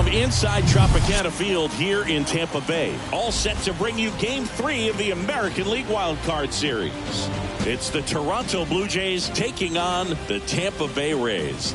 inside Tropicana Field here in Tampa Bay. All set to bring you Game 3 of the American League Wild Card Series. It's the Toronto Blue Jays taking on the Tampa Bay Rays.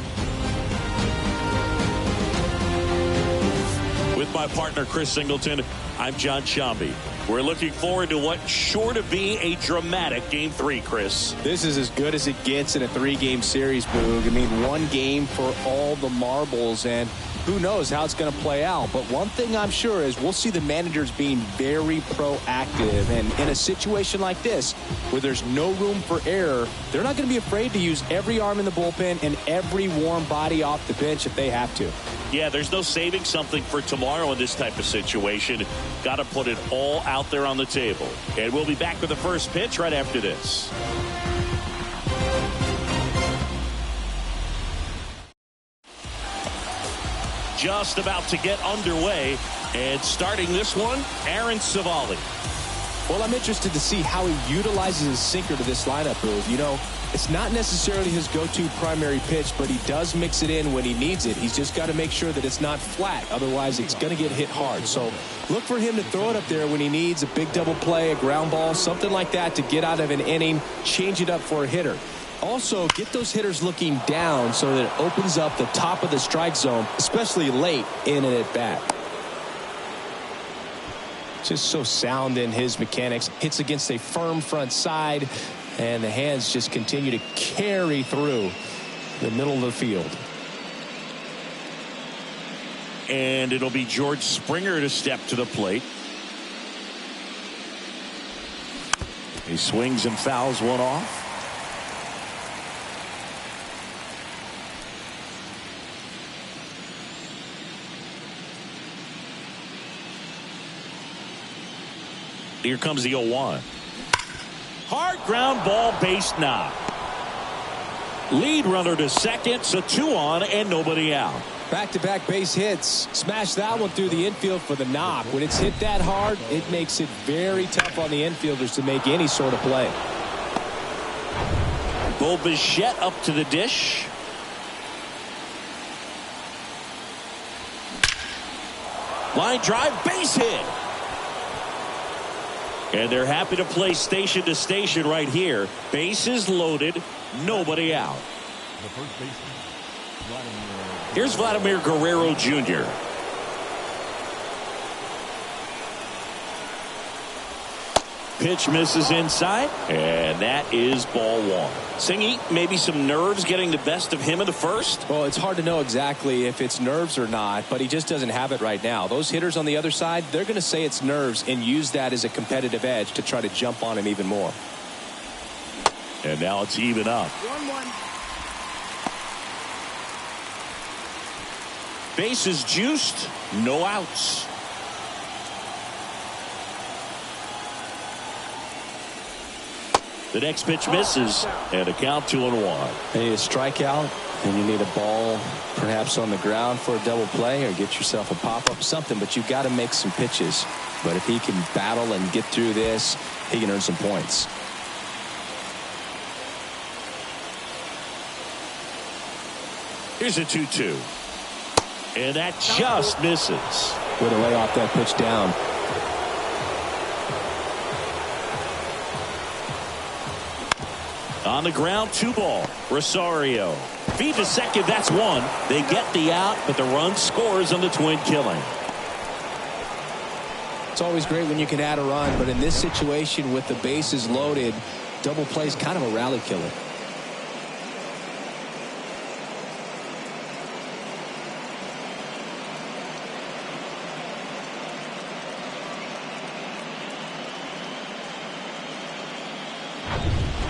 With my partner Chris Singleton, I'm John Shambi. We're looking forward to what's sure to be a dramatic Game 3, Chris. This is as good as it gets in a 3-game series, Boog. I mean, one game for all the marbles, and who knows how it's going to play out. But one thing I'm sure is we'll see the managers being very proactive. And in a situation like this, where there's no room for error, they're not going to be afraid to use every arm in the bullpen and every warm body off the bench if they have to. Yeah, there's no saving something for tomorrow in this type of situation. Got to put it all out there on the table. And we'll be back with the first pitch right after this. Just about to get underway, and starting this one, Aaron Civale. Well, I'm interested to see how he utilizes his sinker to this lineup, Boog. You know, it's not necessarily his go-to primary pitch, but he does mix it in when he needs it. He's just got to make sure that it's not flat. Otherwise, it's going to get hit hard. So look for him to throw it up there when he needs a big double play, a ground ball, something like that to get out of an inning, change it up for a hitter. Also, get those hitters looking down so that it opens up the top of the strike zone, especially late in an at-bat. Just so sound in his mechanics. Hits against a firm front side, and the hands just continue to carry through the middle of the field. And it'll be George Springer to step to the plate. He swings and fouls one off. Here comes the 0-1. Hard ground ball, base knock. Lead runner to second, so 2 on and nobody out. Back-to-back base hits. Smash that one through the infield for the knock. When it's hit that hard, it makes it very tough on the infielders to make any sort of play. Bo Bichette up to the dish. Line drive, base hit. And they're happy to play station to station right here. Bases loaded, nobody out. Here's Vladimir Guerrero Jr. Pitch misses inside, and that is ball 1. Singy, maybe some nerves getting the best of him in the first? Well, it's hard to know exactly if it's nerves or not, but he just doesn't have it right now. Those hitters on the other side, they're going to say it's nerves and use that as a competitive edge to try to jump on him even more. And now it's even up. 1-1. Bases juiced, no outs. The next pitch misses, and a count 2-1. You need a strikeout, and you need a ball perhaps on the ground for a double play or get yourself a pop-up, something, but you've got to make some pitches. But if he can battle and get through this, he can earn some points. Here's a 2-2. And that just misses. Way to lay off that pitch down. On the ground, 2 ball. Rosario. Feed to second, that's 1. They get the out, but the run scores on the twin killing. It's always great when you can add a run, but in this situation with the bases loaded, double play is kind of a rally killer.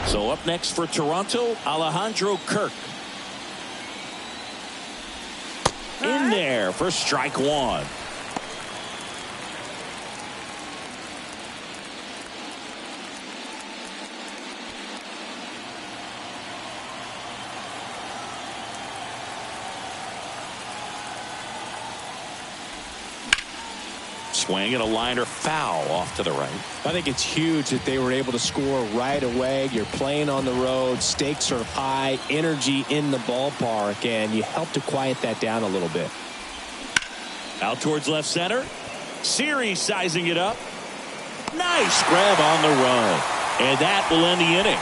So up next for Toronto, Alejandro Kirk. In there for strike 1. Swing and a liner foul off to the right. I think it's huge that they were able to score right away. You're playing on the road. Stakes are high. Energy in the ballpark. And you help to quiet that down a little bit. Out towards left center. Siri sizing it up. Nice grab on the run. And that will end the inning.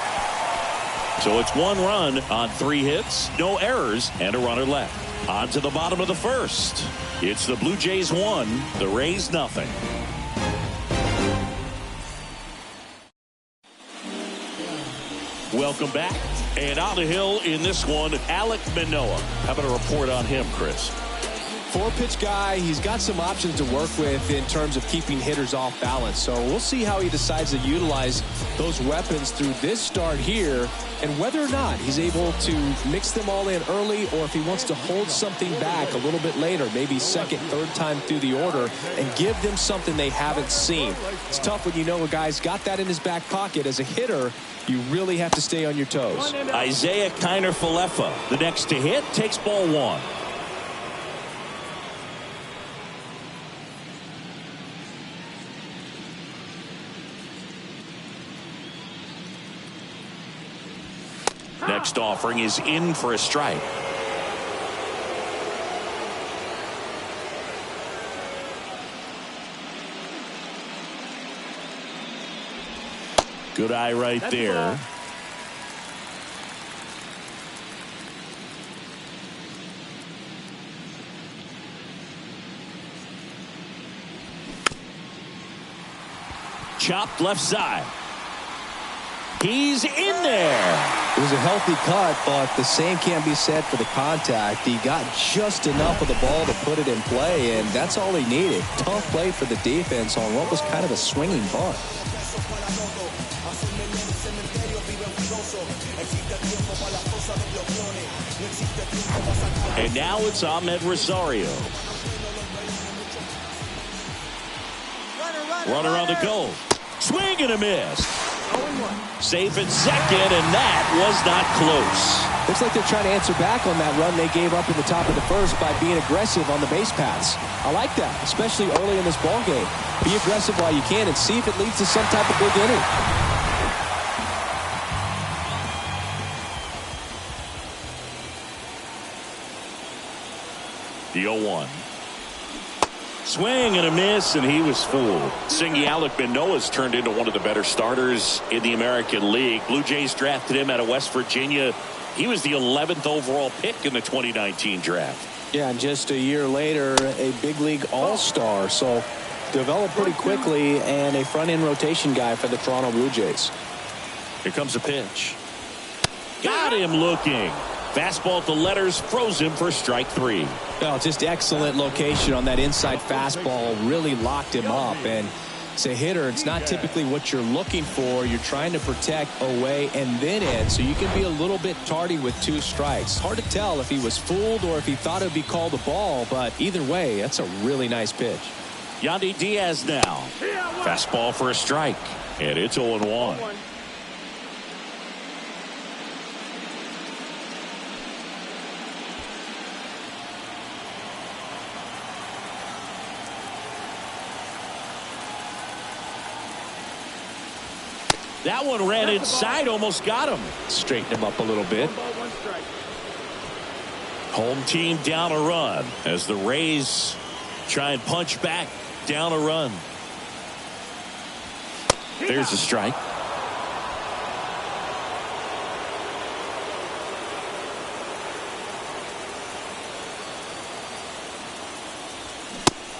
So it's 1 run on 3 hits, no errors, and a runner left. On to the bottom of the first. It's the Blue Jays 1, the Rays nothing. Welcome back. And on the hill in this one, Alek Manoah. How about a report on him, Chris? 4-pitch guy. He's got some options to work with in terms of keeping hitters off balance. So we'll see how he decides to utilize those weapons through this start here and whether or not he's able to mix them all in early or if he wants to hold something back a little bit later, maybe second, third time through the order and give them something they haven't seen. It's tough when you know a guy's got that in his back pocket. As a hitter, you really have to stay on your toes. Isiah Kiner-Falefa, the next to hit, takes ball 1. Next offering is in for a strike. Good eye right there. Chopped left side. He's in there. It was a healthy cut, but the same can't be said for the contact. He got just enough of the ball to put it in play, and that's all he needed. Tough play for the defense on what was kind of a swinging bunt. And now it's Ahmed Rosario. Runner on the goal. Swing and a miss. Safe at second, and that was not close. Looks like they're trying to answer back on that run they gave up in the top of the first by being aggressive on the base paths. I like that, especially early in this ball game. Be aggressive while you can and see if it leads to some type of big inning. The 0-1. Swing and a miss, and he was fooled. Singy Alek Manoah's turned into one of the better starters in the American League. Blue Jays drafted him out of West Virginia. He was the 11th overall pick in the 2019 draft. Yeah, and just a year later, a big league all-star. So developed pretty quickly and a front-end rotation guy for the Toronto Blue Jays. Here comes a pitch. Got him looking. Fastball to letters, froze him for strike 3. Well, just excellent location on that inside fastball. Really locked him up. And as a hitter, it's not typically what you're looking for. You're trying to protect away and then in, so you can be a little bit tardy with 2 strikes. Hard to tell if he was fooled or if he thought it would be called a ball, but either way, that's a really nice pitch. Yandy Diaz now. Fastball for a strike, and it's 0-1. That one ran inside, almost got him. Straighten him up a little bit. Home team down a run as the Rays try and punch back down a run. There's a strike.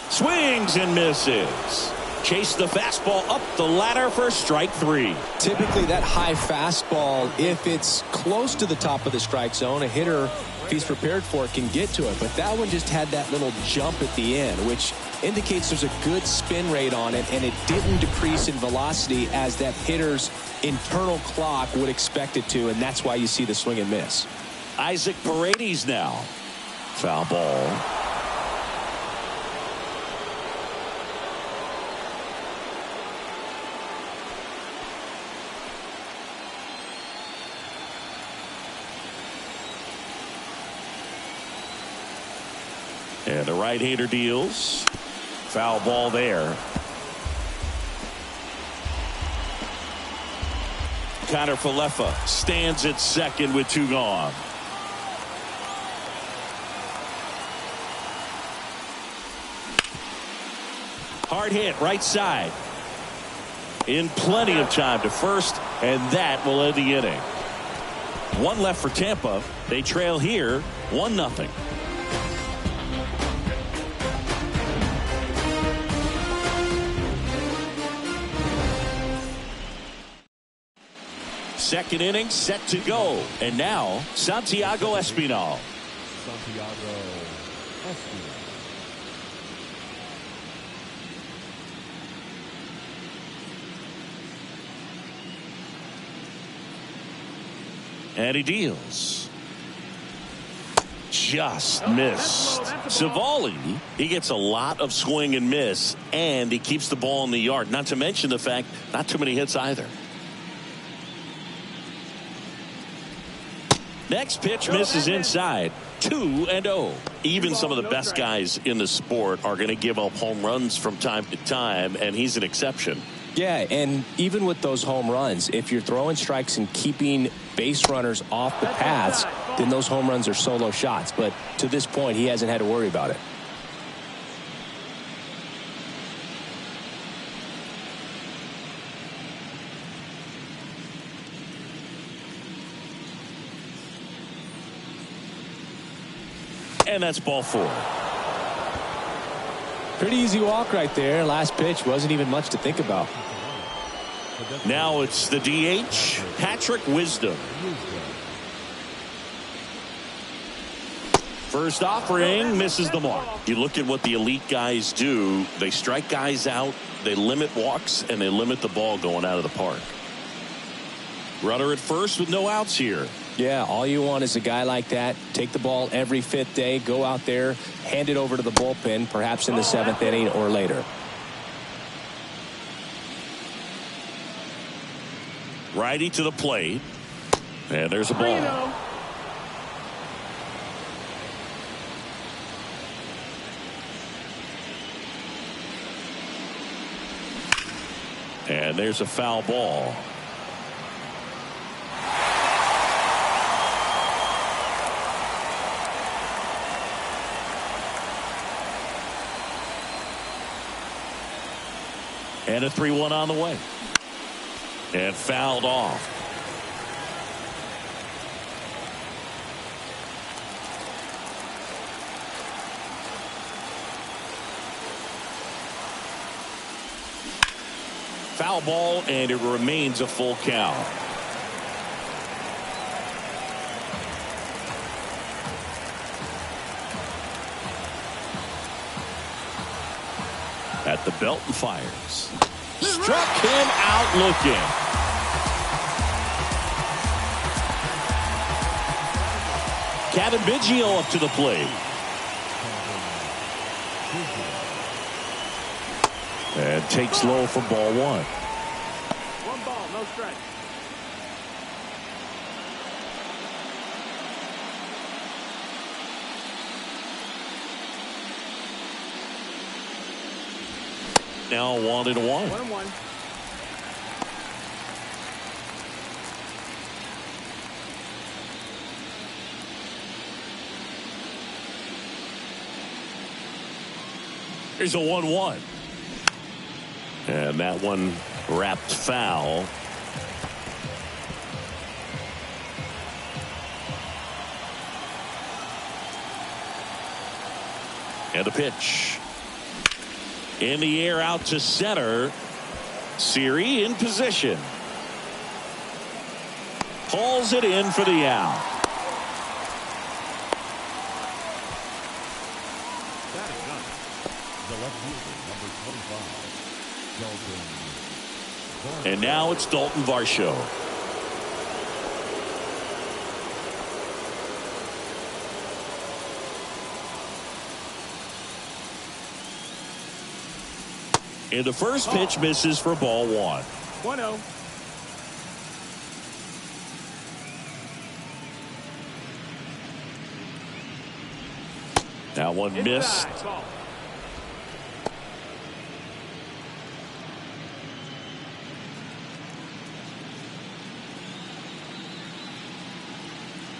Swings and misses. Chase the fastball up the ladder for strike 3. Typically that high fastball, if it's close to the top of the strike zone, a hitter, if he's prepared for it, can get to it. But that one just had that little jump at the end, which indicates there's a good spin rate on it, and it didn't decrease in velocity as that hitter's internal clock would expect it to, and that's why you see the swing and miss. Isaac Paredes now. Foul ball. And the right-hander deals. Foul ball there. Kiner-Falefa stands at second with 2 gone. Hard hit right side. In plenty of time to first, and that will end the inning. One left for Tampa. They trail here 1-0. Second inning set to go. And now Santiago Espinal. Santiago Espinal. And he deals. Just missed. Savali, he gets a lot of swing and miss, and he keeps the ball in the yard. Not to mention the fact, not too many hits either. Next pitch misses inside. 2-0. Even some of the best guys in the sport are going to give up home runs from time to time, and he's an exception. Yeah, and even with those home runs, if you're throwing strikes and keeping base runners off the paths, then those home runs are solo shots. But to this point, he hasn't had to worry about it. And that's ball 4. Pretty easy walk right there. Last pitch wasn't even much to think about. Now it's the DH, Patrick Wisdom. First offering misses the mark. You look at what the elite guys do. They strike guys out, they limit walks, and they limit the ball going out of the park. Runner at first with no outs here. Yeah, all you want is a guy like that. Take the ball every 5th day, go out there, hand it over to the bullpen, perhaps in the 7th inning or later. Righty to the plate. And there's a ball. And there's a foul ball. And a 3-1 on the way. And fouled off. Foul ball, and it remains a full count. At the belt and fires. Struck him out looking. Kevin Biggio up to the plate. And takes low for ball 1. 1 ball, no strike. Now 1-1. 1-1. Here's a 1-1. And that one wrapped foul. And a pitch. In the air out to center. Siri in position. Pulls it in for the out. And now it's Dalton Varsho. And the first pitch misses for ball 1. 1-0. That one missed.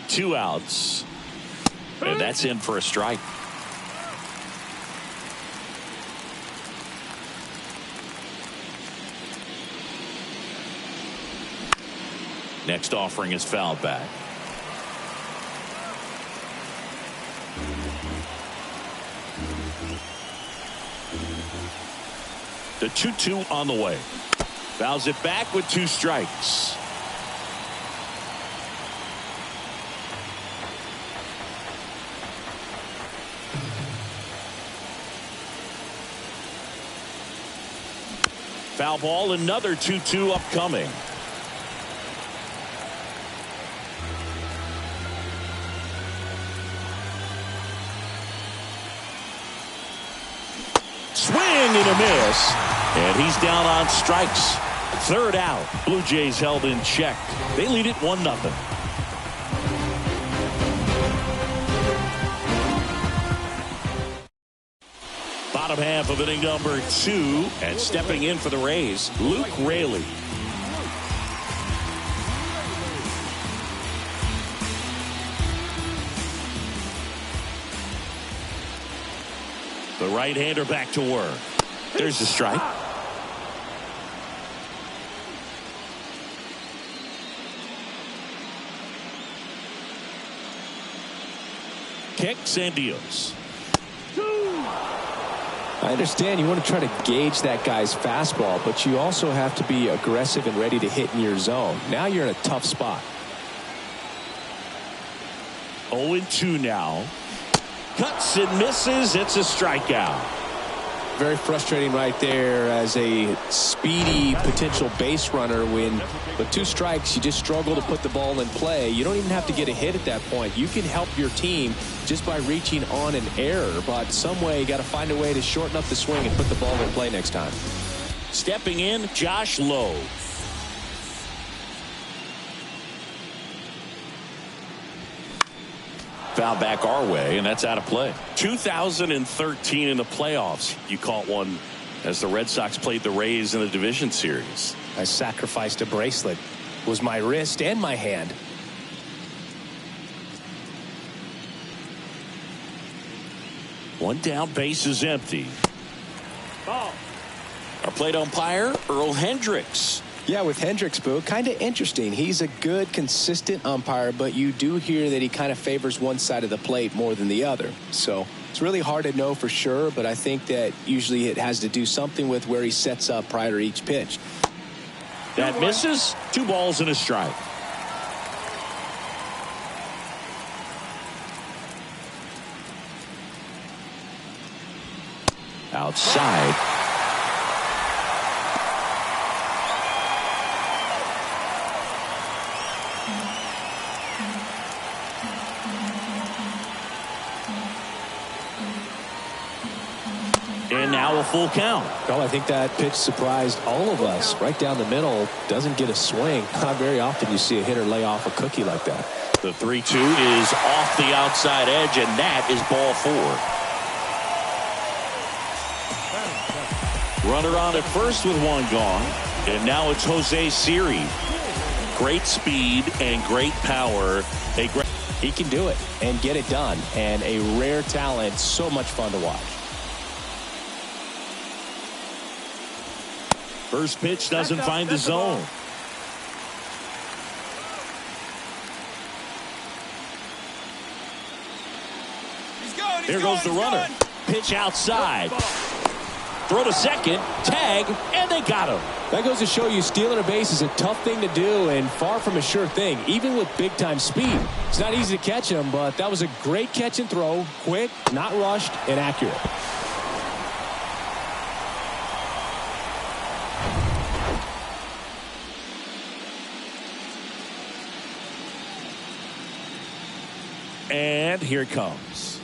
Two outs. And that's in for a strike. Next offering is fouled back. The 2-2 on the way. Fouls it back with 2 strikes. Foul ball, another 2-2 upcoming. Swing and a miss. And he's down on strikes. 3rd out. Blue Jays held in check. They lead it 1-0. Bottom half of inning number 2. And stepping in for the Rays, Luke Raley. The right-hander back to work. There's the strike. Kicks and deals. I understand you want to try to gauge that guy's fastball, but you also have to be aggressive and ready to hit in your zone. Now you're in a tough spot. 0-2 now. Cuts and misses. It's a strikeout. Very frustrating right there as a speedy potential base runner. When with 2 strikes, you just struggle to put the ball in play. You don't even have to get a hit at that point. You can help your team just by reaching on an error, but some way you got to find a way to shorten up the swing and put the ball in play next time. Stepping in, Josh Lowe. Foul back our way, and that's out of play. 2013 in the playoffs, you caught one as the Red Sox played the Rays in the division series. I sacrificed a bracelet. It was my wrist and my hand. One down, base is empty. Ball. Our plate umpire, Earl Hendricks. Yeah, with Hendricks, Boo, kind of interesting. He's a good, consistent umpire, but you do hear that he kind of favors one side of the plate more than the other. So it's really hard to know for sure, but I think that usually it has to do something with where he sets up prior to each pitch. That misses. 2 balls and a strike. Outside. And now a full count. Oh, I think that pitch surprised all of us. Right down the middle, doesn't get a swing. Not very often you see a hitter lay off a cookie like that. The 3-2 is off the outside edge, and that is ball 4. Runner on at first with 1 gone. And now it's Jose Siri. Great speed and great power. He can do it and get it done. And a rare talent. So much fun to watch. First pitch doesn't find the zone. Here goes the runner. Pitch outside. Throw to second. Tag. And they got him. That goes to show you stealing a base is a tough thing to do and far from a sure thing, even with big-time speed. It's not easy to catch him, but that was a great catch and throw. Quick, not rushed, and accurate. And here it comes.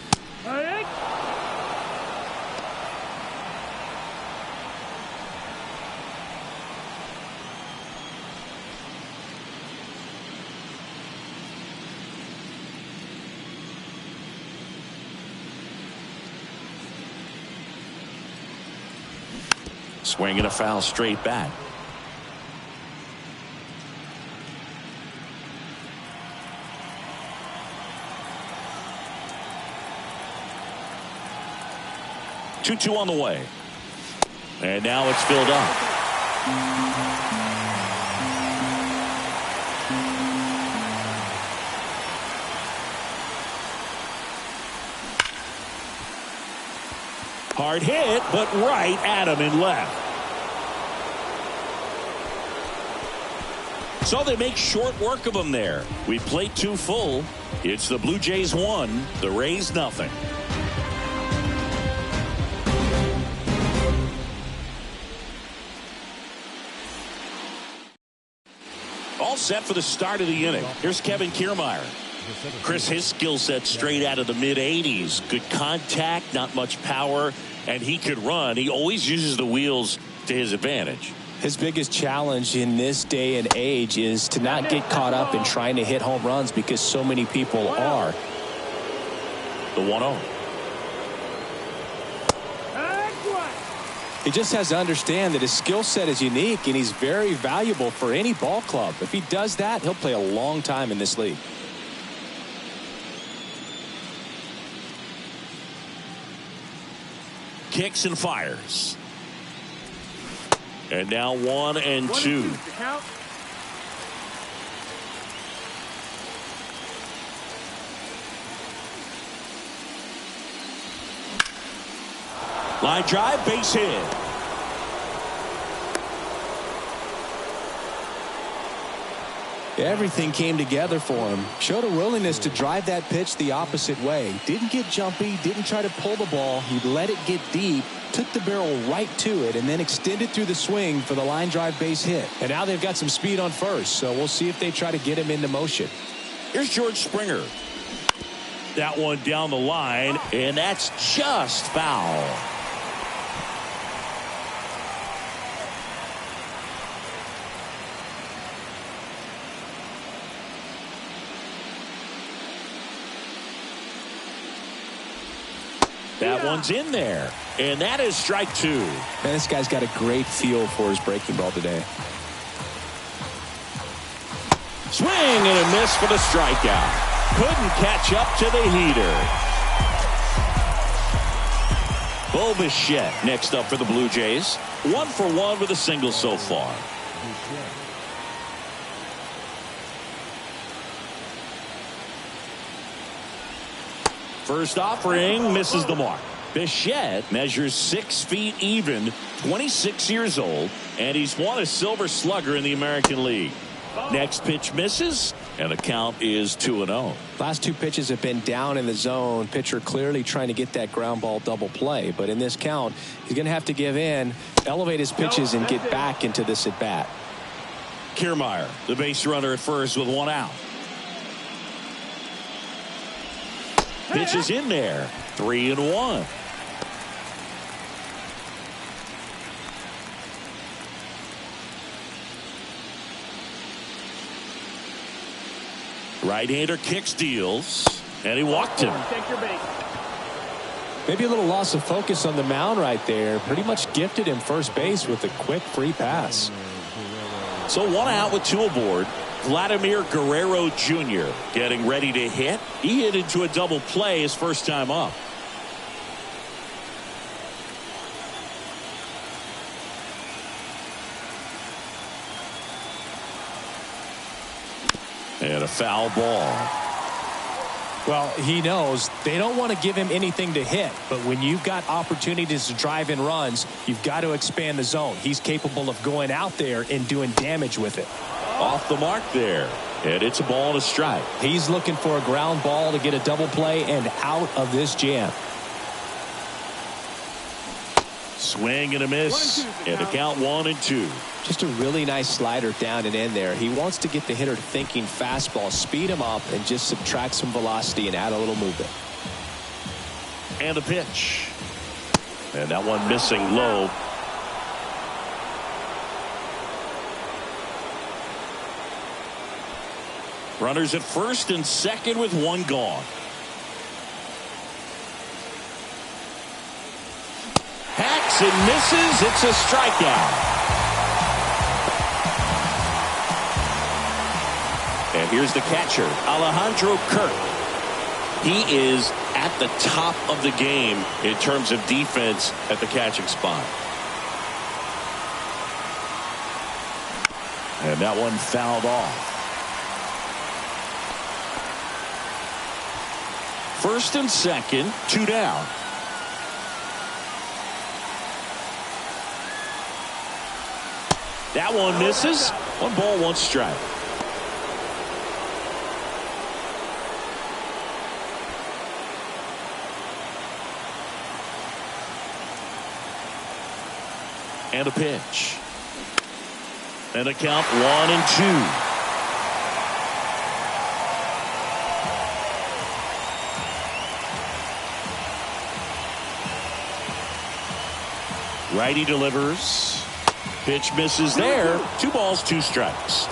Swing and a foul straight back. Two on the way. And now it's filled up. Hard hit, but right at him in left. So they make short work of him there. We played 2 full. It's the Blue Jays 1, the Rays nothing. All set for the start of the inning. Here's Kevin Kiermaier. Chris, his skill set straight out of the mid-80s. Good contact, not much power, and he could run. He always uses the wheels to his advantage. His biggest challenge in this day and age is to not get caught up in trying to hit home runs because so many people are. The 1-0. He just has to understand that his skill set is unique and he's very valuable for any ball club. If he does that, he'll play a long time in this league. Kicks and fires. And now 1-2. Line drive, base hit. Everything came together for him. Showed a willingness to drive that pitch the opposite way. Didn't get jumpy, didn't try to pull the ball. He let it get deep, took the barrel right to it, and then extended through the swing for the line drive base hit. And now they've got some speed on first, so we'll see if they try to get him into motion. Here's George Springer. That one down the line, and that's just foul. That one's in there, and that is strike 2. Man, this guy's got a great feel for his breaking ball today. Swing and a miss for the strikeout. Couldn't catch up to the heater. Bo Bichette next up for the Blue Jays. 1 for 1 with a single so far. First offering misses the mark. Bichette measures 6 feet even, 26 years old, and he's won a Silver Slugger in the American League. Next pitch misses, and the count is 2-0. Last 2 pitches have been down in the zone. Pitcher clearly trying to get that ground ball double play, but in this count, he's going to have to give in, elevate his pitches, and get back into this at bat. Kiermaier, the base runner at first with 1 out. Pitch is in there. 3-1. Right-hander kicks, deals, and he walked him. Maybe a little loss of focus on the mound right there. Pretty much gifted him first base with a quick free pass. So 1 out with 2 aboard. Vladimir Guerrero Jr. getting ready to hit. He hit into a double play his first time up. And a foul ball. Well, he knows they don't want to give him anything to hit, but when you've got opportunities to drive in runs, you've got to expand the zone. He's capable of going out there and doing damage with it. Off the mark there, and it's a ball and a strike. He's looking for a ground ball to get a double play and out of this jam. Swing and a miss, and the count 1-2. Just a really nice slider down and in there. He wants to get the hitter thinking fastball, speed him up, and just subtract some velocity and add a little movement. And a pitch. And that one missing low. Runners at first and second with 1 gone. Hacks and misses. It's a strikeout. And here's the catcher, Alejandro Kirk. He is at the top of the game in terms of defense at the catching spot. And that one fouled off. First and second, 2 down. That one misses. 1 ball, 1 strike. And a pitch. And a count 1-2. Righty delivers. Pitch misses there. 2 balls, 2 strikes.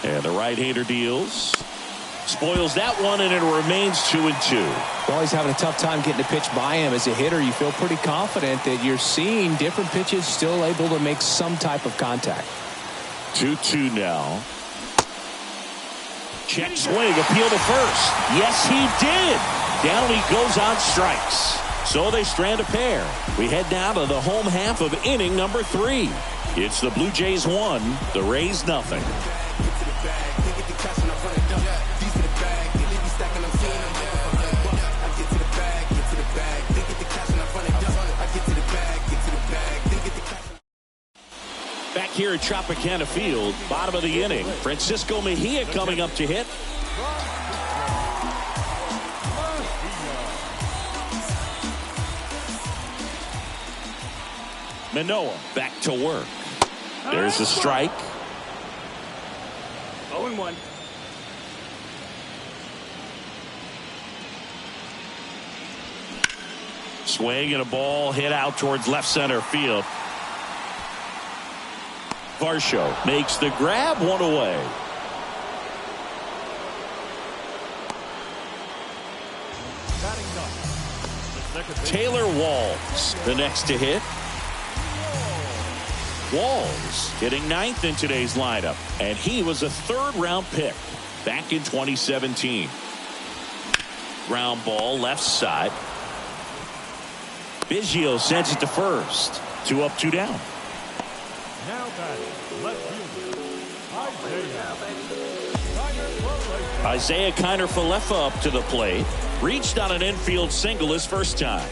And the right-hander deals. Spoils that one, and it remains 2-2. Well, he's having a tough time getting a pitch by him. As a hitter, you feel pretty confident that you're seeing different pitches still able to make some type of contact. 2-2 now. Check swing, appeal to first. Yes, he did. Down he goes on strikes. So they strand a pair. We head now to the home half of inning number 3. It's the Blue Jays 1, the Rays nothing. Back here at Tropicana Field, bottom of the inning, Francisco Mejia coming up to hit. Manoah back to work. There's a strike. 0-1. Swing and a ball hit out towards left center field. Varsho makes the grab, 1 away. Taylor Walls, the next to hit. Walls hitting 9th in today's lineup, and he was a 3rd-round pick back in 2017. Ground ball left side. Biggio sends it to first. 2 up, 2 down. Now batting, left fielder, Isaiah Kiner-Falefa up to the plate. Reached on an infield single his first time.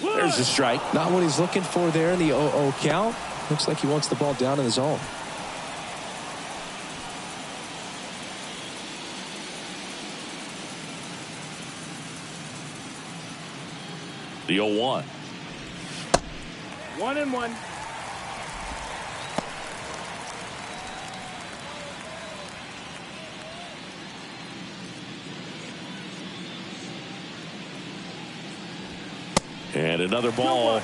There's a strike. Not what he's looking for there in the 0-0 count. Looks like he wants the ball down in the zone. The 0-1. 1-1. And another ball.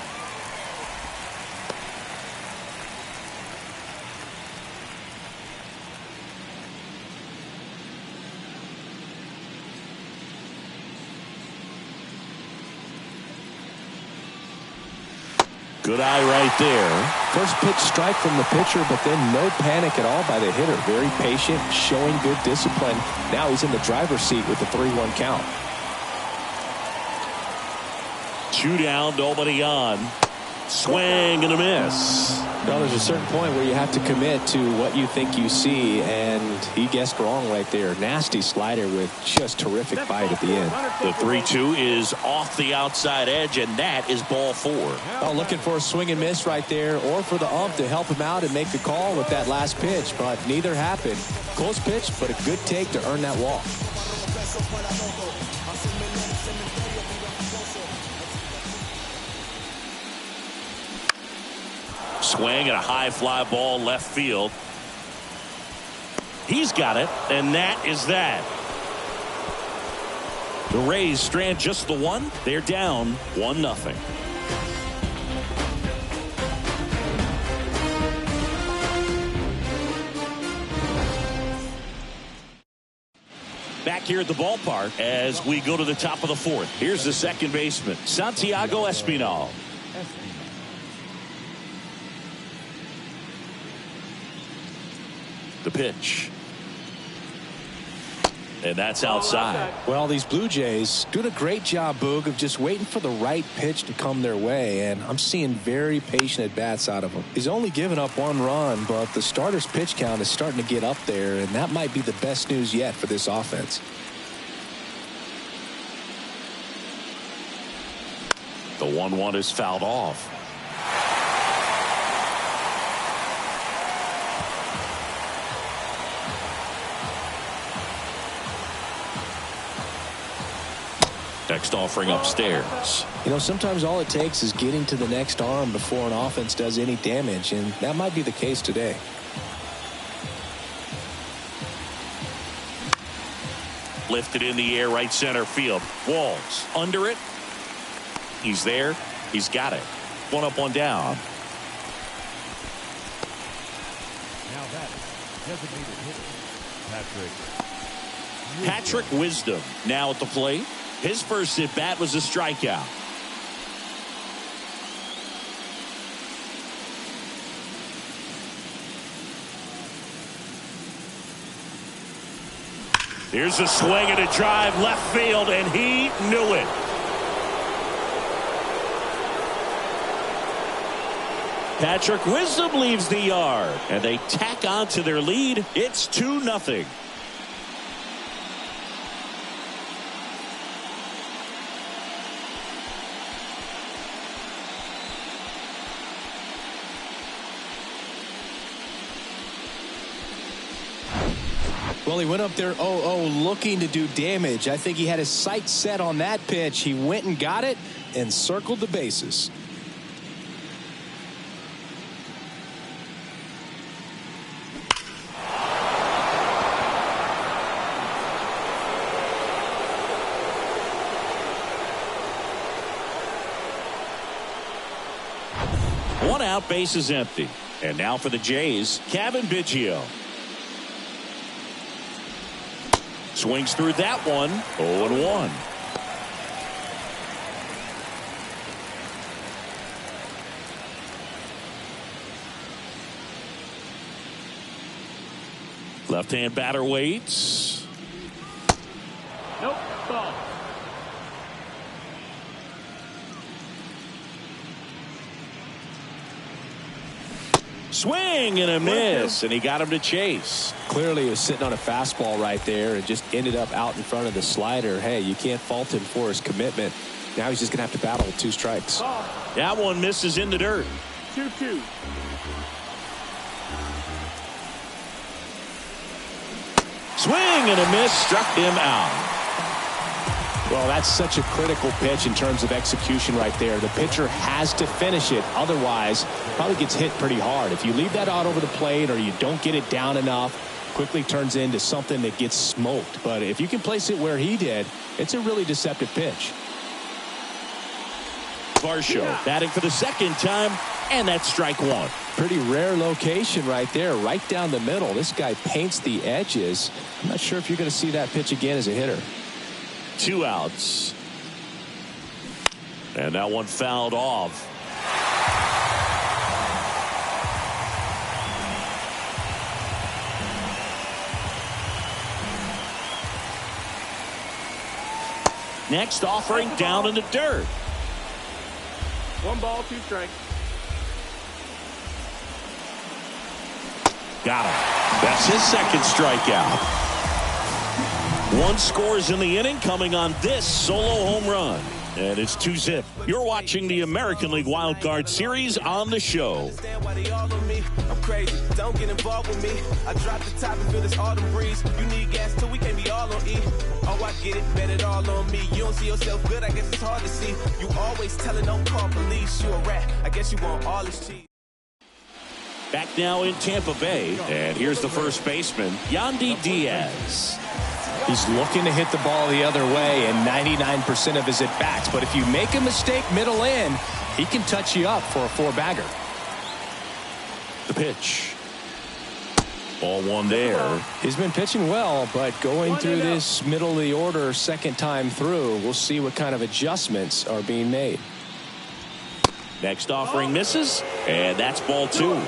Good eye right there. First pitch strike from the pitcher, but then no panic at all by the hitter. Very patient, showing good discipline. Now he's in the driver's seat with the 3-1 count. 2 down, nobody on. Swing and a miss. Well, there's a certain point where you have to commit to what you think you see, and he guessed wrong right there. Nasty slider with just terrific bite at the end. The 3-2 is off the outside edge, and that is ball 4. Oh, looking for a swing and miss right there, or for the ump to help him out and make the call with that last pitch, but neither happened. Close pitch, but a good take to earn that walk. Swing and a high fly ball left field. He's got it, and that is that. The Rays strand just the 1. They're down 1-0. Back here at the ballpark as we go to the top of the 4th. Here's the second baseman, Santiago Espinal. The pitch. And that's outside. Well, these Blue Jays doing a great job, Boog, of just waiting for the right pitch to come their way, and I'm seeing very patient at-bats out of him. He's only given up 1 run, but the starter's pitch count is starting to get up there, and that might be the best news yet for this offense. The 1-1 is fouled off. Next offering upstairs. You know, sometimes all it takes is getting to the next arm before an offense does any damage, and that might be the case today. Lifted in the air, right center field. Walls under it. He's there. He's got it. 1 up, 1 down. Now that designated hitter, Patrick Wisdom now at the plate. His first at bat was a strikeout. Here's a swing and a drive left field, and he knew it. Patrick Wisdom leaves the yard, and they tack on to their lead. It's 2-0. Well, he went up there 0-0 looking to do damage. I think he had his sights set on that pitch. He went and got it and circled the bases. One out, base is empty. And now for the Jays, Cavan Biggio. Swings through that one. 0-1. Left-hand batter waits. nope, ball. Swing and a miss, and he got him to chase. Clearly he was sitting on a fastball right there and just ended up out in front of the slider. Hey, you can't fault him for his commitment. Now he's just going to have to battle with 2 strikes. That one misses in the dirt. 2-2. Swing and a miss, struck him out. Well, that's such a critical pitch in terms of execution right there. The pitcher has to finish it. Otherwise, probably gets hit pretty hard. If you leave that out over the plate or you don't get it down enough, quickly turns into something that gets smoked. But if you can place it where he did, it's a really deceptive pitch. Varsho batting for the second time, and that's strike 1. Pretty rare location right there, right down the middle. This guy paints the edges. I'm not sure if you're going to see that pitch again as a hitter. 2 outs. And that one fouled off. Next offering down in the dirt. 1 ball, 2 strikes. Got him. That's his second strikeout. 1 scores in the inning, coming on this solo home run. And it's 2-zip. You're watching the American League Wild Card Series on the show. I'm crazy. Don't get involved with me. I drop the top and feel this autumn breeze. You need gas too, we can't be all on E. Oh, I get it, bet it all on me. You don't see yourself good, I guess it's hard to see. You always telling don't call police. You a rat, I guess you want all this cheese. Back now in Tampa Bay. And here's the first baseman, Yandy Diaz. He's looking to hit the ball the other way in 99% of his at-bats. But if you make a mistake middle in, he can touch you up for a 4-bagger. The pitch. Ball 1 there. He's been pitching well, but going through this middle of the order second time through, we'll see what kind of adjustments are being made. Next offering misses, and that's ball 2.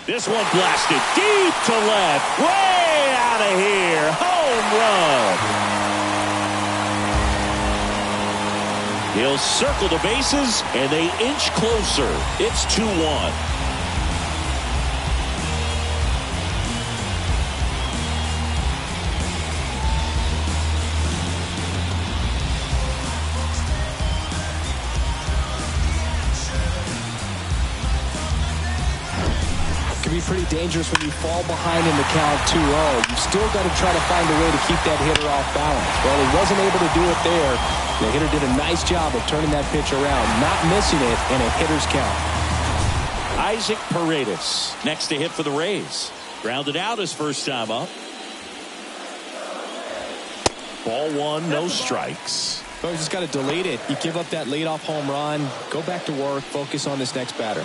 This one blasted deep to left. Way out of here. Home run. He'll circle the bases, and they inch closer. It's 2-1. Can be pretty dangerous when you fall behind in the count 2-0. You've still got to try to find a way to keep that hitter off balance. Well, he wasn't able to do it there. The hitter did a nice job of turning that pitch around, not missing it in a hitter's count. Isaac Paredes next to hit for the Rays. Grounded out his first time up. Ball one, no strikes. Well, you just got to delete it. You give up that leadoff home run, go back to work, focus on this next batter.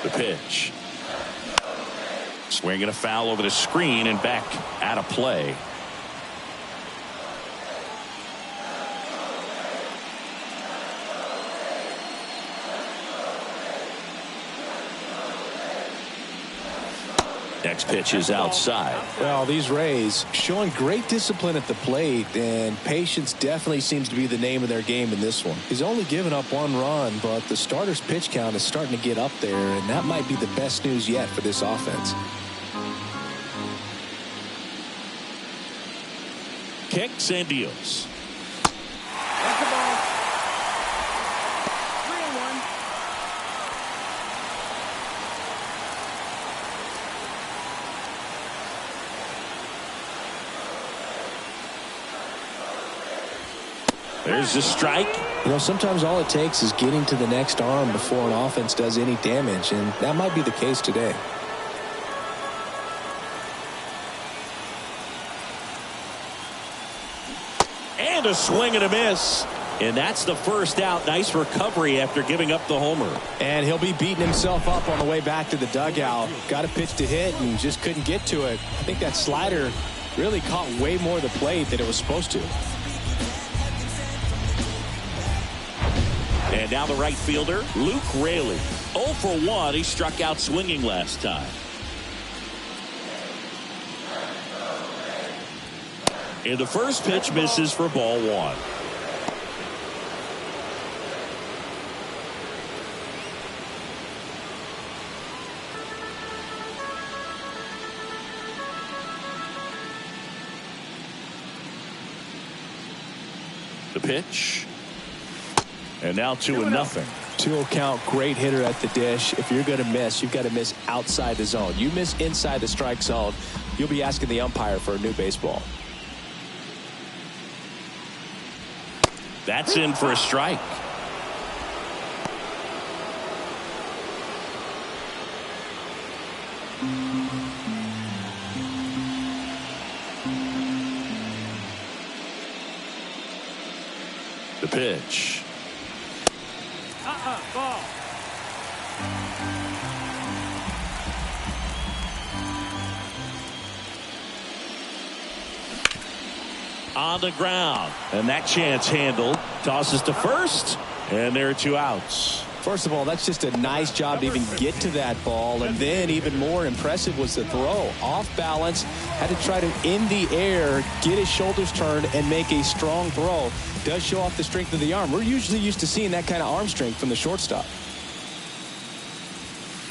The pitch. Swinging a foul over the screen and back out of play. Next pitch is outside. Well, these Rays showing great discipline at the plate, and patience definitely seems to be the name of their game in this one. He's only given up one run, but the starter's pitch count is starting to get up there, and that might be the best news yet for this offense. Kicks and deals. That's the ball. 3-1. There's a strike. You know, sometimes all it takes is getting to the next arm before an offense does any damage, and that might be the case today. And a swing and a miss. And that's the first out. Nice recovery after giving up the homer. And he'll be beating himself up on the way back to the dugout. Got a pitch to hit and just couldn't get to it. I think that slider really caught way more of the plate than it was supposed to. And now the right fielder, Luke Raley. 0 for 1. He struck out swinging last time. And the first pitch misses for ball one. The pitch. And now 2-0. 2-0 count, great hitter at the dish. If you're going to miss, you've got to miss outside the zone. You miss inside the strike zone, you'll be asking the umpire for a new baseball. That's in for a strike. The pitch. Ball. On the ground. And that chance handled. Tosses to first. And there are 2 outs. First of all, that's just a nice job to even get to that ball. And then even more impressive was the throw. Off balance. Had to try to, in the air, get his shoulders turned and make a strong throw. Does show off the strength of the arm. We're usually used to seeing that kind of arm strength from the shortstop.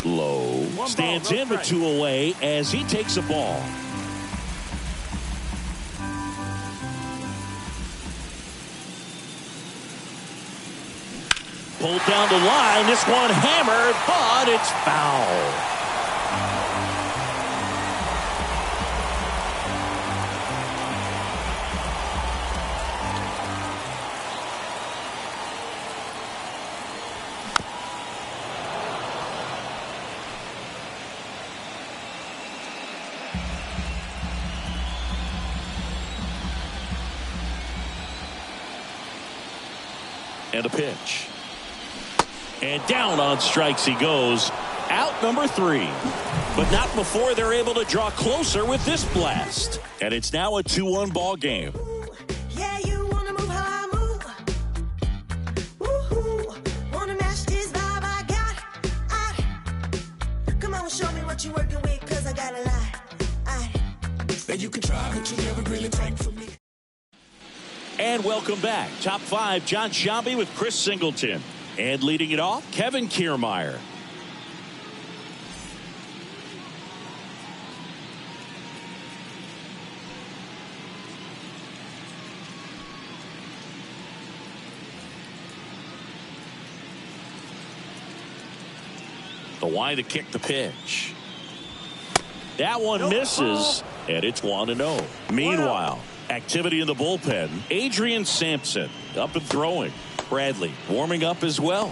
Low. Stands in with 2 away as he takes a ball. Pulled down the line. This one hammered, but it's foul. And a pitch. And down on strikes he goes. Out number 3. But not before they're able to draw closer with this blast. And it's now a 2-1 ball game. Yeah, you wanna you can try, but you never really take from me. And welcome back. Top 5, Jon Sciambi with Chris Singleton. And leading it off, Kevin Kiermaier. The wide to kick the pitch. That one misses, and it's 1-0. Meanwhile, activity in the bullpen. Adrian Sampson up and throwing. Bradley warming up as well.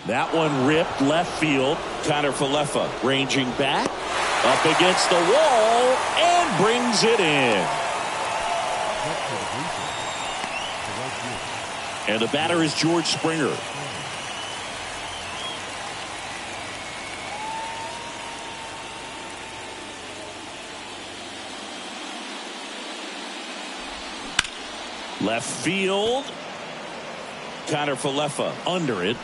That one ripped left field. Connor Falefa ranging back up against the wall and brings it in. And the batter is George Springer. Left field. Connor Falefa under it.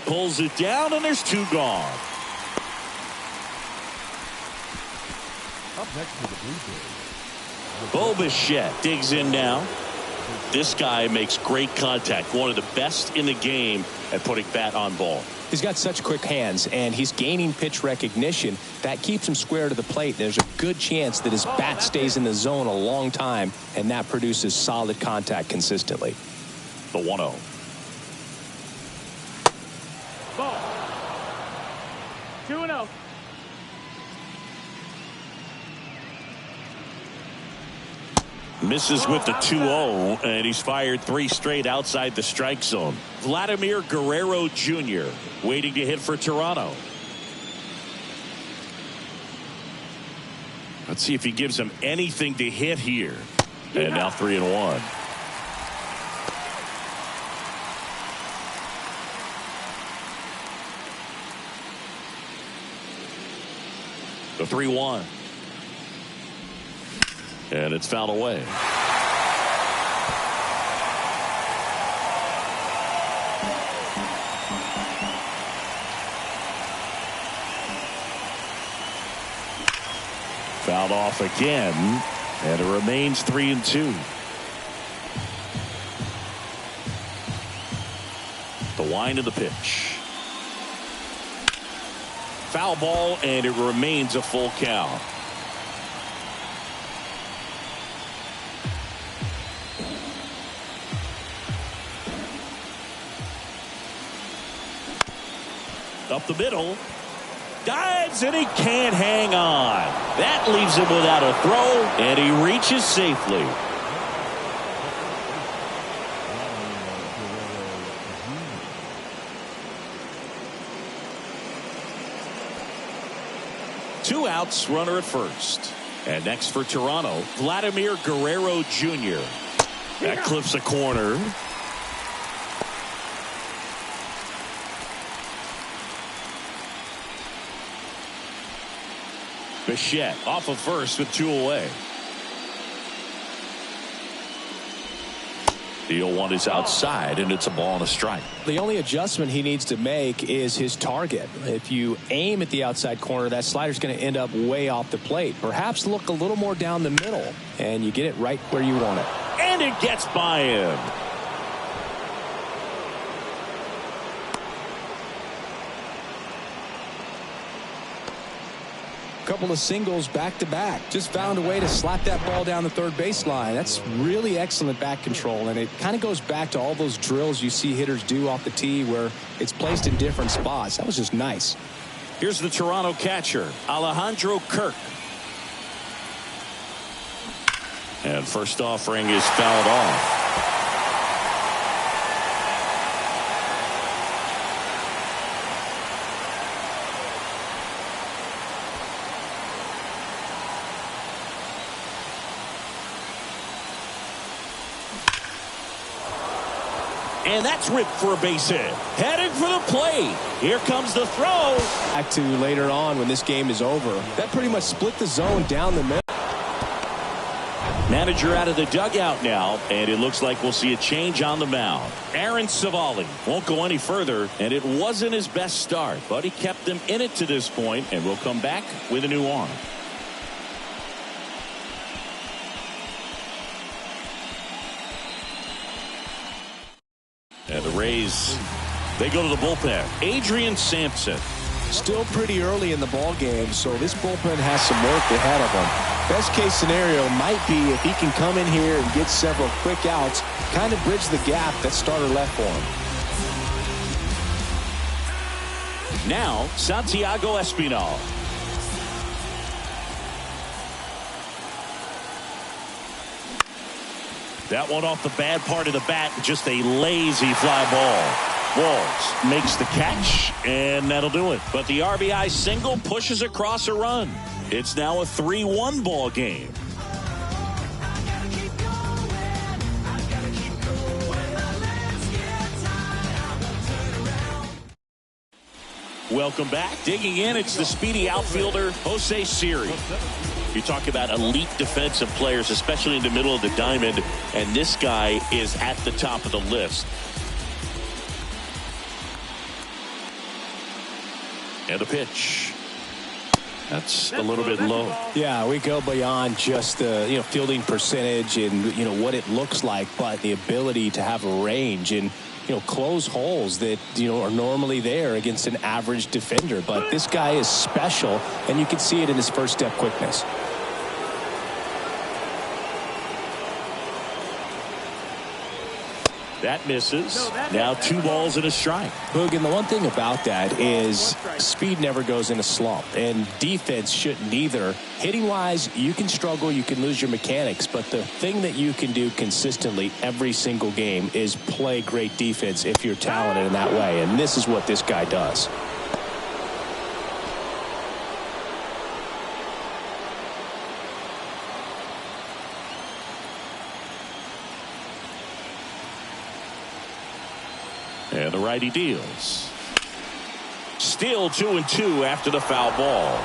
Pulls it down, and there's 2 gone. Up next to the Blue Jays. Bo Bichette digs in now. This guy makes great contact. One of the best in the game at putting bat on ball. He's got such quick hands, and he's gaining pitch recognition. That keeps him square to the plate. There's a good chance that his bat stays in the zone a long time, and that produces solid contact consistently. The 1-0. Ball. 2-0. Misses with the 2-0, and he's fired 3 straight outside the strike zone. Vladimir Guerrero Jr. waiting to hit for Toronto. Let's see if he gives him anything to hit here. And now 3-1. The 3-1. And it's fouled away. Fouled off again, and it remains 3-2. The wind of the pitch. Foul ball, and it remains a full count. Up the middle. Dives, and he can't hang on. That leaves him without a throw, and he reaches safely. Two outs, runner at first. And next for Toronto, Vladimir Guerrero Jr. That clips a corner. Bichette off of first with 2 away. The 0-1 is outside, and it's a ball and a strike. The only adjustment he needs to make is his target. If you aim at the outside corner, that slider's going to end up way off the plate. Perhaps look a little more down the middle, and you get it right where you want it. And it gets by him. Couple of singles back to back. Just found a way to slap that ball down the third baseline. That's really excellent bat control, and it kind of goes back to all those drills you see hitters do off the tee where it's placed in different spots. That was just nice. Here's the Toronto catcher, Alejandro Kirk. And first offering is fouled off. And that's ripped for a base hit. Heading for the plate. Here comes the throw. Back to later on when this game is over. That pretty much split the zone down the middle. Manager out of the dugout now, and it looks like we'll see a change on the mound. Aaron Civale won't go any further, and it wasn't his best start, but he kept them in it to this point, and will come back with a new arm. And the Rays, they go to the bullpen. Adrian Sampson. Still pretty early in the ball game, so this bullpen has some work ahead of him. Best case scenario might be if he can come in here and get several quick outs, kind of bridge the gap that starter left for him. Now, Santiago Espinal. That one off the bad part of the bat, just a lazy fly ball. Walls makes the catch, and that'll do it. But the RBI single pushes across a run. It's now a 3-1 ball game. Welcome back. Digging in, it's the speedy outfielder, Jose Siri. You talk about elite defensive players, especially in the middle of the diamond, and this guy is at the top of the list. And a pitch. That's a little bit low. Yeah, we go beyond just the fielding percentage and what it looks like, but the ability to have a range and close holes that are normally there against an average defender. But this guy is special, and you can see it in his first step quickness. That misses. Now 2 balls and a strike. Boog, and the one thing about that is speed never goes in a slump, and defense shouldn't either. Hitting wise, you can struggle, you can lose your mechanics, but the thing that you can do consistently every single game is play great defense if you're talented in that way, and this is what this guy does. And the righty deals. Still 2-2 after the foul ball.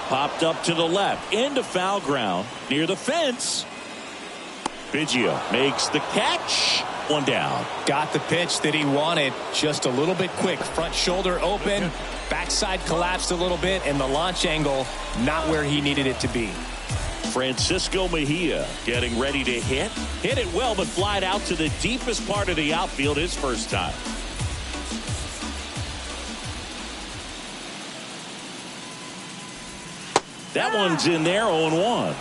Popped up to the left into foul ground near the fence. Biggio makes the catch. One down. Got the pitch that he wanted, just a little bit quick. Front shoulder open, backside collapsed a little bit, and the launch angle not where he needed it to be. Francisco Mejia getting ready to hit. Hit it well, but flied out to the deepest part of the outfield his first time. That one's in there, 0-1.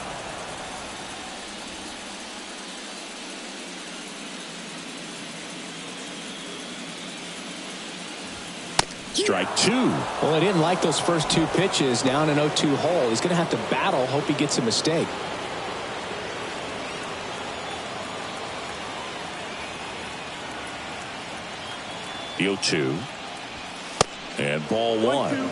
Strike 2. Well, I didn't like those first 2 pitches. Now in an 0-2 hole. He's going to have to battle. Hope he gets a mistake. The 0-2. And ball 1.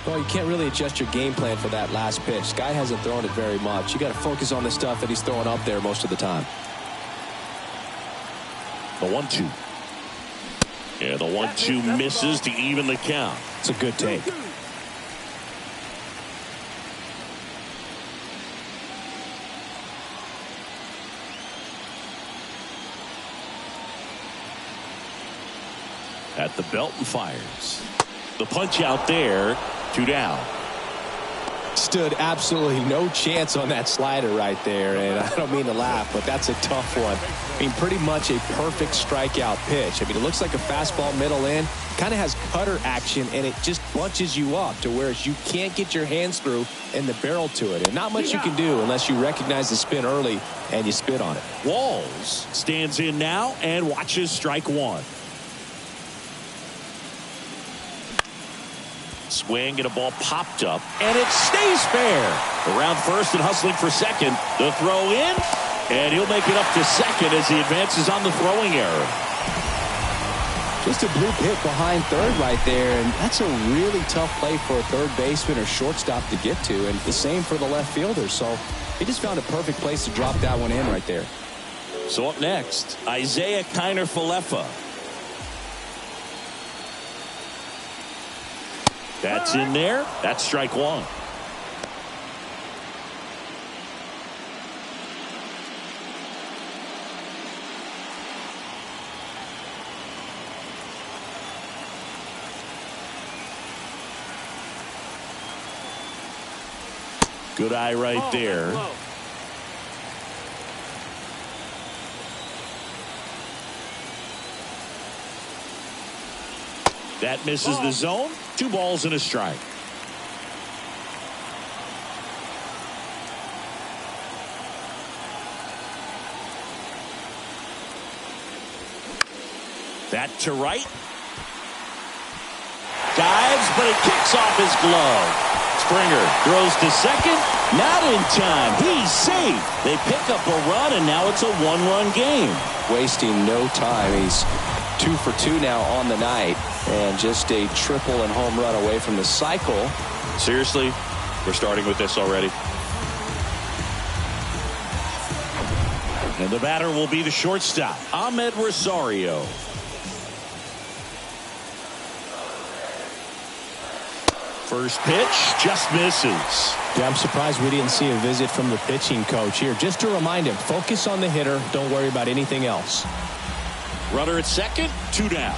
Well, you can't really adjust your game plan for that last pitch. Guy hasn't thrown it very much. You got to focus on the stuff that he's throwing up there most of the time. The 1-2. Yeah, the 1-2 misses to even the count. It's a good take. At the belt and fires. The punch out there. 2 down. Stood absolutely no chance on that slider right there, and I don't mean to laugh, but that's a tough one. I mean, pretty much a perfect strikeout pitch. I mean, it looks like a fastball middle in, kind of has cutter action, and it just bunches you up to where you can't get your hands through and the barrel to it, and not much you can do unless you recognize the spin early and you spit on it. Walls stands in now and watches strike 1. Swing and a ball popped up, and it stays fair. Around first and hustling for second. The throw in, and he'll make it up to second as he advances on the throwing error. Just a bloop hit behind third right there, and that's a really tough play for a third baseman or shortstop to get to, and the same for the left fielder. So he just found a perfect place to drop that one in right there. So up next, Isaiah Kiner-Falefa. That's in there. That's strike one. Good eye right there. That misses the zone. 2 balls and a strike. That to right. Dives, but it kicks off his glove. Springer throws to second. Not in time. He's safe. They pick up a run, and now it's a 1-run game. Wasting no time. He's 2 for 2 now on the night, and just a triple and home run away from the cycle. Seriously, we're starting with this already. And the batter will be the shortstop, Ahmed Rosario. First pitch just misses. Yeah, I'm surprised we didn't see a visit from the pitching coach here. Just to remind him, focus on the hitter. Don't worry about anything else. Runner at second, 2 down.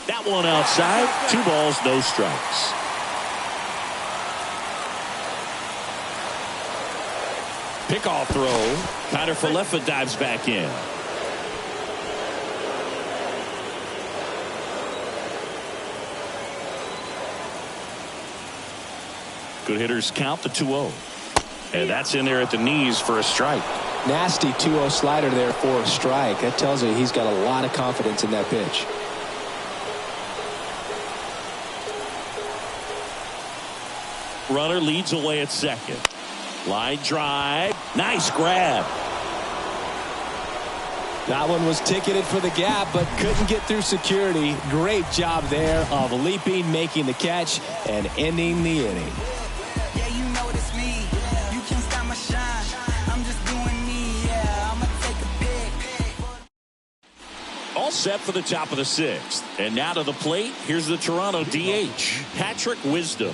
That one outside. 2 balls, no strikes. Pickoff throw. Kiner-Falefa dives back in. Good hitters count the 2-0. And that's in there at the knees for a strike. Nasty 2-0 slider there for a strike. That tells you he's got a lot of confidence in that pitch. Runner leads away at second. Line drive. Nice grab. That one was ticketed for the gap, but couldn't get through security. Great job there of leaping, making the catch, and ending the inning. All set for the top of the 6th. And now to the plate, here's the Toronto DH, Patrick Wisdom.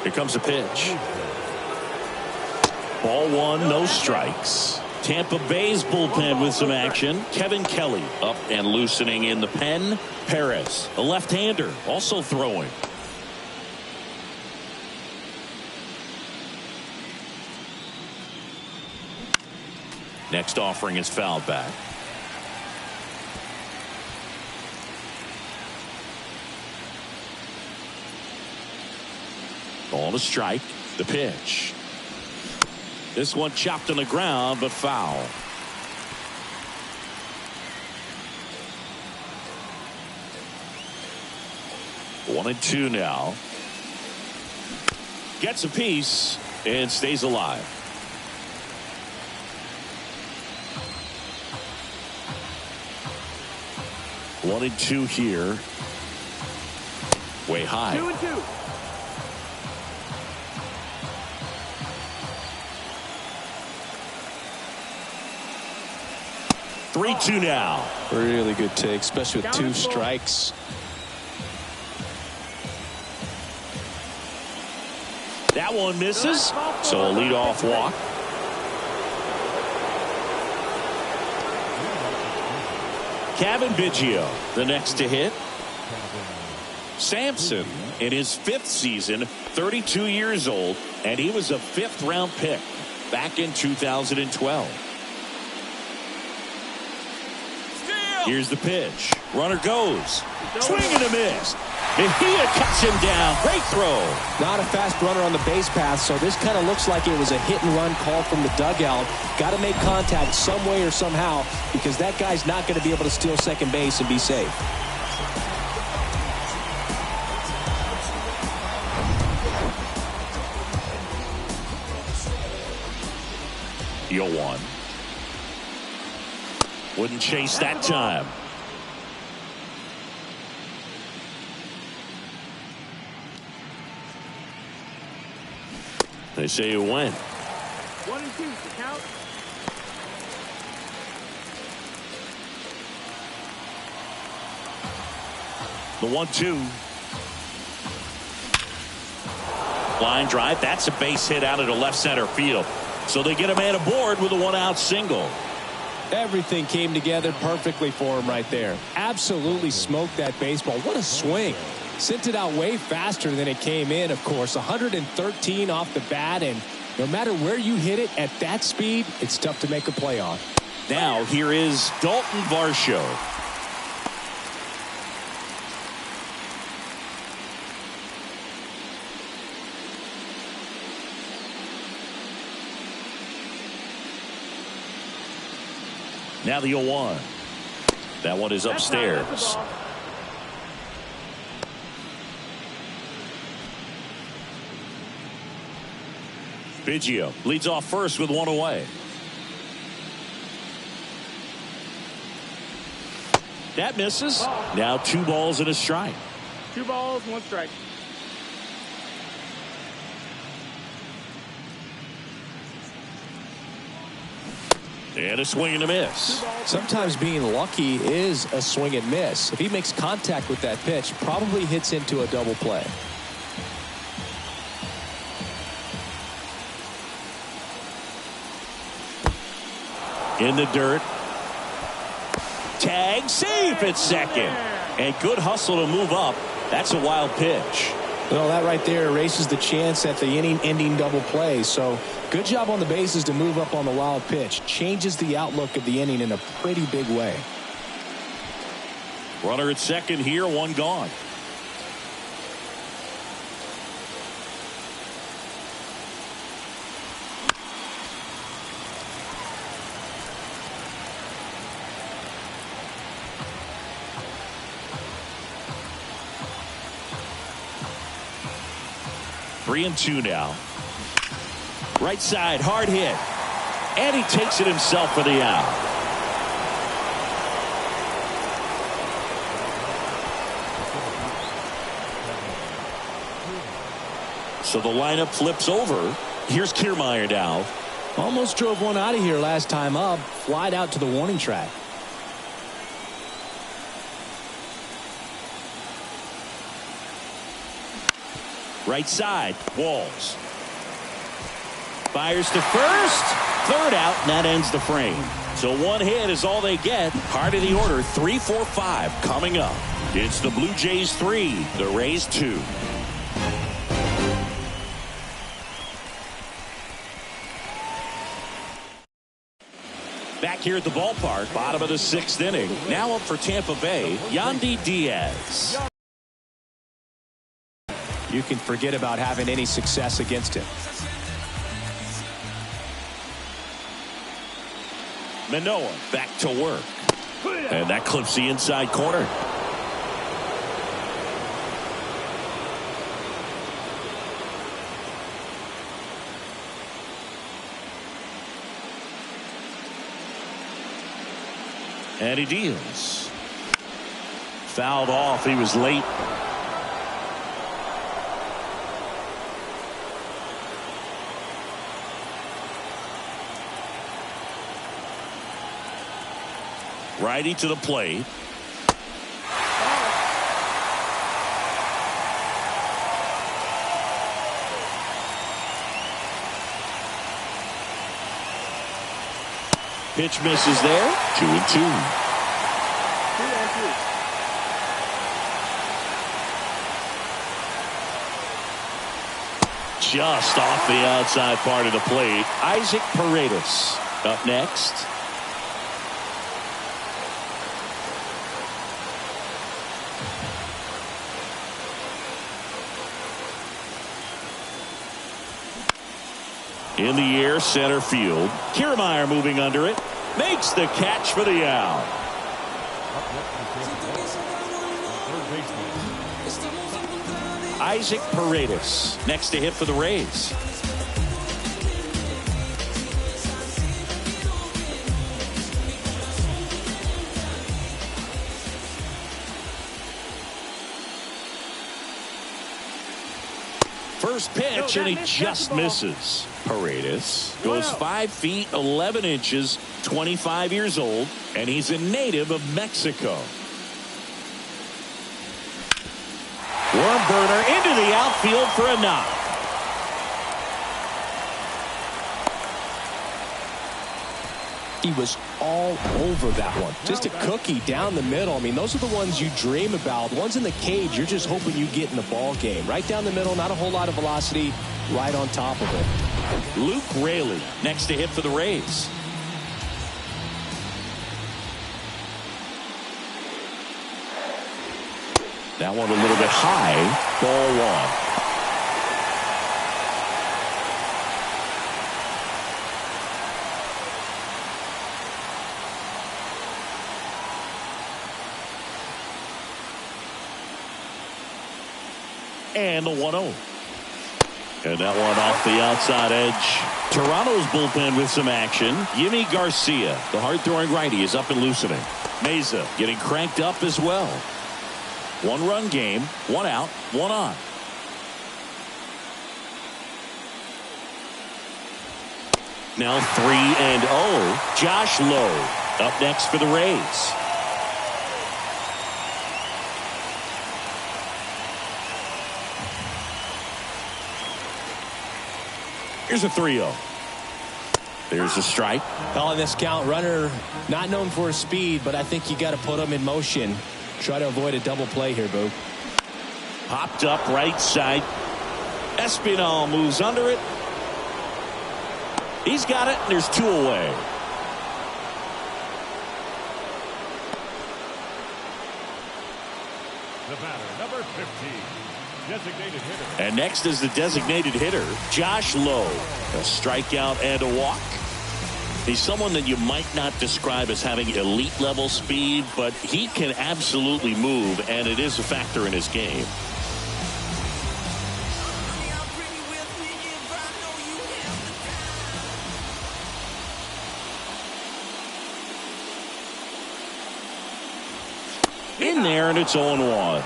Here comes a pitch. Ball 1, no strikes. Tampa Bay's bullpen with some action. Kevin Kelly up and loosening in the pen. Perez, a left-hander, also throwing. Next offering is fouled back. Ball to strike. The pitch. This one chopped on the ground, but foul. One and 2 now. Gets a piece and stays alive. One and 2 here. Way high. 2-2. 3-2 now. Really good take, especially with 2 strikes. That one misses, so a leadoff walk. Cavan Biggio, the next to hit. Sampson in his 5th season, 32 years old, and he was a 5th-round pick back in 2012. Here's the pitch. Runner goes. Swing and a miss. Mejia cuts him down. Great throw. Not a fast runner on the base path, so this kind of looks like it was a hit-and-run call from the dugout. Got to make contact some way or somehow, because that guy's not going to be able to steal second base and be safe. Yo one. Wouldn't chase that time. They say you win. 1 and 2 to count. The 1-2. Line drive. That's a base hit out into left center field. So they get a man aboard with a 1-out single. Everything came together perfectly for him right there. Absolutely smoked that baseball. What a swing. Sent it out way faster than it came in, of course. 113 off the bat, and no matter where you hit it at that speed, it's tough to make a play on. Now here is Dalton Varsho. Now the 0-1. That one is upstairs. Biggio leads off first with 1 away. That misses. Now 2 balls and a strike. 2 balls, 1 strike. And a swing and a miss. Sometimes being lucky is a swing and miss. If he makes contact with that pitch, probably hits into a double play. In the dirt. Tag safe at second. And good hustle to move up. That's a wild pitch. Well, that right there erases the chance at the inning-ending double play. So good job on the bases to move up on the wild pitch. Changes the outlook of the inning in a pretty big way. Runner at second here, 1 gone. Three and 2 now. Right side, hard hit. And he takes it himself for the out. So the lineup flips over. Here's Kiermaier now. Almost drove one out of here last time up. Flied out to the warning track. Right side, Walls. Fires to first. Third out, and that ends the frame. So 1 hit is all they get. Part of the order, 3, 4, 5 coming up. It's the Blue Jays 3, the Rays 2. Back here at the ballpark, bottom of the 6th inning. Now up for Tampa Bay, Yandy Diaz. You can forget about having any success against him. Manoah back to work. And that clips the inside corner. And he deals. Fouled off. He was late. Righty to the plate. Pitch misses there. 2 and 2. 2 and 2. Just off the outside part of the plate. Isaac Paredes up next. In the air, center field. Kiermaier moving under it. Makes the catch for the out. Isaac Paredes next to hit for the Rays. First pitch, and he just misses. Paredes goes 5 feet 11 inches, 25 years old, and he's a native of Mexico. Worm burner into the outfield for a knock. He was all over that one. Just a cookie down the middle. I mean, those are the ones you dream about. The ones in the cage, you're just hoping you get in the ball game. Right down the middle, not a whole lot of velocity, right on top of it. Luke Raley next to hit for the Rays. That one a little bit high. Ball one. And the 1-0. And that one off the outside edge. Toronto's bullpen with some action. Yimi Garcia, the hard-throwing righty, is up and loosening. Meza getting cranked up as well. 1-run game, 1 out, 1 on. Now 3-0. Josh Lowe up next for the Rays. Here's a 3-0. There's a strike. Calling this count. Runner not known for his speed, but I think you got to put him in motion. Try to avoid a double play here, Boo. Popped up right side. Espinal moves under it. He's got it, and there's 2 away. The batter, number 15. Designated hitter. And next is the designated hitter, Josh Lowe. A strikeout and a walk. He's someone that you might not describe as having elite level speed, but he can absolutely move, and it is a factor in his game. In there, and it's 0-1.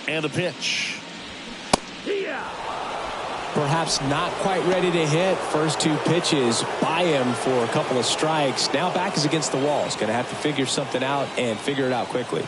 And the pitch. Perhaps not quite ready to hit. First 2 pitches by him for a couple of strikes. Now back is against the wall. He's going to have to figure something out and figure it out quickly.